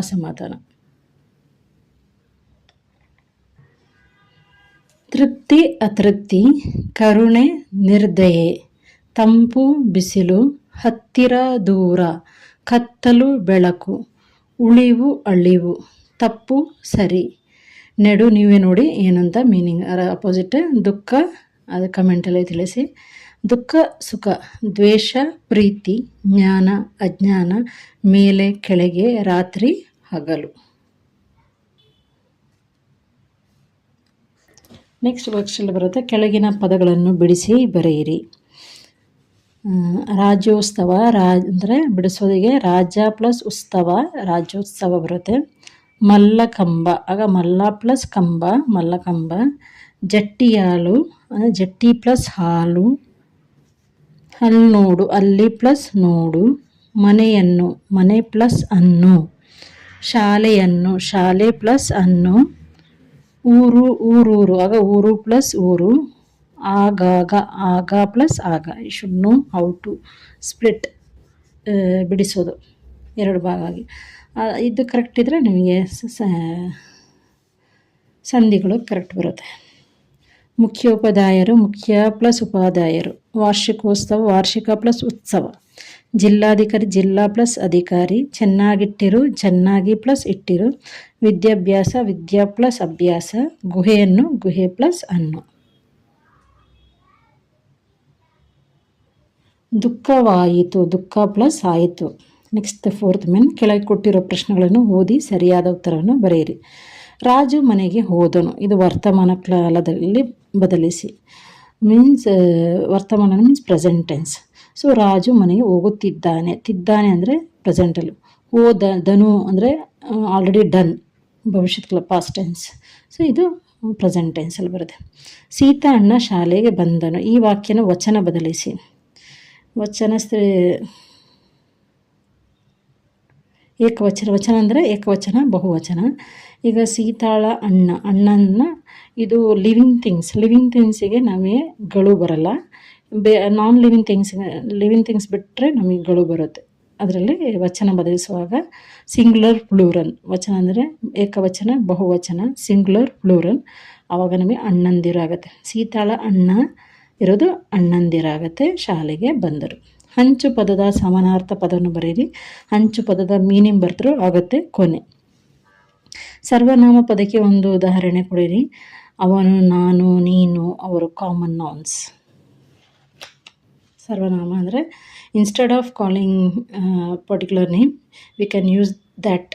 ಅಸಮಾಧಾನ. ತೃಪ್ತಿ ಅತೃಪ್ತಿ, ಕರುಣೆ ನಿರ್ದಯೆ, ತಂಪು ಬಿಸಿಲು, ಹತ್ತಿರ ದೂರ, ಕತ್ತಲು ಬೆಳಕು, ಉಳಿವು ಅಳಿವು, ತಪ್ಪು ಸರಿ. ನೆಡು ನೀವೇ ನೋಡಿ ಏನಂತ ಮೀನಿಂಗ್ ಅಪೋಸಿಟ್. ದುಃಖ ಅದು ಕಮೆಂಟಲ್ಲಿ ತಿಳಿಸಿ. ದುಃಖ ಸುಖ, ದ್ವೇಷ ಪ್ರೀತಿ, ಜ್ಞಾನ ಅಜ್ಞಾನ, ಮೇಲೆ ಕೆಳಗೆ, ರಾತ್ರಿ ಹಗಲು. ನೆಕ್ಸ್ಟ್ ವರ್ಕ್ಶಲ್ಲಿ ಬರುತ್ತೆ. ಕೆಳಗಿನ ಪದಗಳನ್ನು ಬಿಡಿಸಿ ಬರೆಯಿರಿ. ರಾಜ್ಯೋತ್ಸವ ಅಂದರೆ ಬಿಡಿಸೋದಿಗೆ ರಾಜ ಪ್ಲಸ್ ಉತ್ಸವ, ರಾಜ್ಯೋತ್ಸವ ಬರುತ್ತೆ. ಮಲ್ಲಕಂಬ ಆಗ ಮಲ್ಲ ಪ್ಲಸ್ ಕಂಬ, ಮಲ್ಲಕಂಬ. ಜಟ್ಟಿಯಾಲು ಅಂದರೆ ಜಟ್ಟಿ ಪ್ಲಸ್ ಹಾಲು. ಹಲ್ನೋಡು ಅಲ್ಲಿ ಪ್ಲಸ್ ನೋಡು. ಮನೆಯನ್ನು ಮನೆ ಪ್ಲಸ್ ಅನ್ನು. ಶಾಲೆಯನ್ನು ಶಾಲೆ ಪ್ಲಸ್ ಅನ್ನು. ಊರು ಊರೂರು ಆಗ ಊರು ಪ್ಲಸ್ ಊರು. ಆಗಾಗ ಆಗ ಪ್ಲಸ್ ಆಗ. You should know how to split, ಬಿಡಿಸೋದು ಎರಡು ಭಾಗ ಆಗಿ. ಇದು ಕರೆಕ್ಟ್ ಇದ್ದರೆ ನಿಮಗೆ ಸಂಧಿಗಳು ಕರೆಕ್ಟ್ ಬರುತ್ತೆ. ಮುಖ್ಯೋಪಾಧ್ಯಾಯರು ಮುಖ್ಯ ಪ್ಲಸ್ ಉಪಾಧ್ಯಾಯರು. ವಾರ್ಷಿಕೋತ್ಸವ ವಾರ್ಷಿಕ ಪ್ಲಸ್ ಉತ್ಸವ. ಜಿಲ್ಲಾಧಿಕಾರಿ ಜಿಲ್ಲಾ ಪ್ಲಸ್ ಅಧಿಕಾರಿ. ಚೆನ್ನಾಗಿಟ್ಟಿರು ಚೆನ್ನಾಗಿ ಪ್ಲಸ್ ಇಟ್ಟಿರು. ವಿದ್ಯಾಭ್ಯಾಸ ವಿದ್ಯಾ ಪ್ಲಸ್ ಅಭ್ಯಾಸ. ಗುಹೆಯನ್ನು ಗುಹೆ ಪ್ಲಸ್ ಅನ್ನು. ದುಃಖವಾಯಿತು ದುಃಖ ಪ್ಲಸ್ ಆಯಿತು. Next fourth men. ಕೆಳಗೆ ಕೊಟ್ಟಿರೋ ಪ್ರಶ್ನೆಗಳನ್ನು ಓದಿ ಸರಿಯಾದ ಉತ್ತರವನ್ನು ಬರೆಯಿರಿ. ರಾಜು ಮನೆಗೆ ಹೋದನು. ಇದು ವರ್ತಮಾನ ಕಾಲದಲ್ಲಿ ಬದಲಿಸಿ. ಮೀನ್ಸ್ ವರ್ತಮಾನ means present tense. So Raju ಮನೆಗೆ ಹೋಗುತ್ತಿದ್ದಾನೆ. ತಿದ್ದಾನೆ ಅಂದರೆ ಪ್ರೆಸೆಂಟಲ್ಲಿ. ಹೋದನು ಅಂದರೆ ಆಲ್ರೆಡಿ ಡನ್, ಭವಿಷ್ಯತ್ ಕಾಲ ಪಾಸ್ಟ್ ಟೆನ್ಸ್. ಸೊ ಇದು ಪ್ರೆಸೆಂಟ್ ಟೆನ್ಸಲ್ಲಿ ಬರುತ್ತೆ. ಸೀತಾ ಅಣ್ಣ ಶಾಲೆಗೆ ಬಂದನು. ಈ ವಾಕ್ಯನ ವಚನ ಬದಲಿಸಿ. ವಚನ ಏಕವಚನ. ವಚನ ಅಂದರೆ ಏಕವಚನ ಬಹುವಚನ. ಈಗ ಸೀತಾಳ ಅಣ್ಣ, ಅಣ್ಣನ ಇದು ಲಿವಿಂಗ್ ಥಿಂಗ್ಸಿಗೆ ನಮಗೆ ಗಳು ಬರಲ್ಲ. ನಾನ್ ಲಿವಿಂಗ್ ಥಿಂಗ್ಸ್ ಬಿಟ್ಟರೆ ನಮಗೆ ಗಳು ಬರುತ್ತೆ. ಅದರಲ್ಲಿ ವಚನ ಬದಲಿಸುವಾಗ ಸಿಂಗ್ಯುಲರ್ ಪ್ಲೂರಲ್. ವಚನ ಅಂದರೆ ಏಕವಚನ ಬಹುವಚನ, ಸಿಂಗ್ಯುಲರ್ ಪ್ಲೂರಲ್. ಆವಾಗ ನಮಗೆ ಅಣ್ಣಂದಿರಾಗುತ್ತೆ. ಸೀತಾಳ ಅಣ್ಣ ಇರೋದು ಅಣ್ಣಂದಿರಾಗುತ್ತೆ. ಶಾಲೆಗೆ ಬಂದರು. ಹಂಚು ಪದದ ಸಮಾನಾರ್ಥ ಪದವನ್ನು ಬರೆಯಿರಿ. ಹಂಚು ಪದದ ಮೀನಿಂಗ್ ಬರ್ತರೂ ಆಗುತ್ತೆ ಕೊನೆ. ಸರ್ವನಾಮ ಪದಕ್ಕೆ ಒಂದು ಉದಾಹರಣೆ ಕೊಡಿರಿ. ಅವನು ನಾನು ನೀನು ಅವರು ಕಾಮನ್ ನೌನ್ಸ್. ಸರ್ವನಾಮ ಅಂದರೆ instead of calling particular name we can use that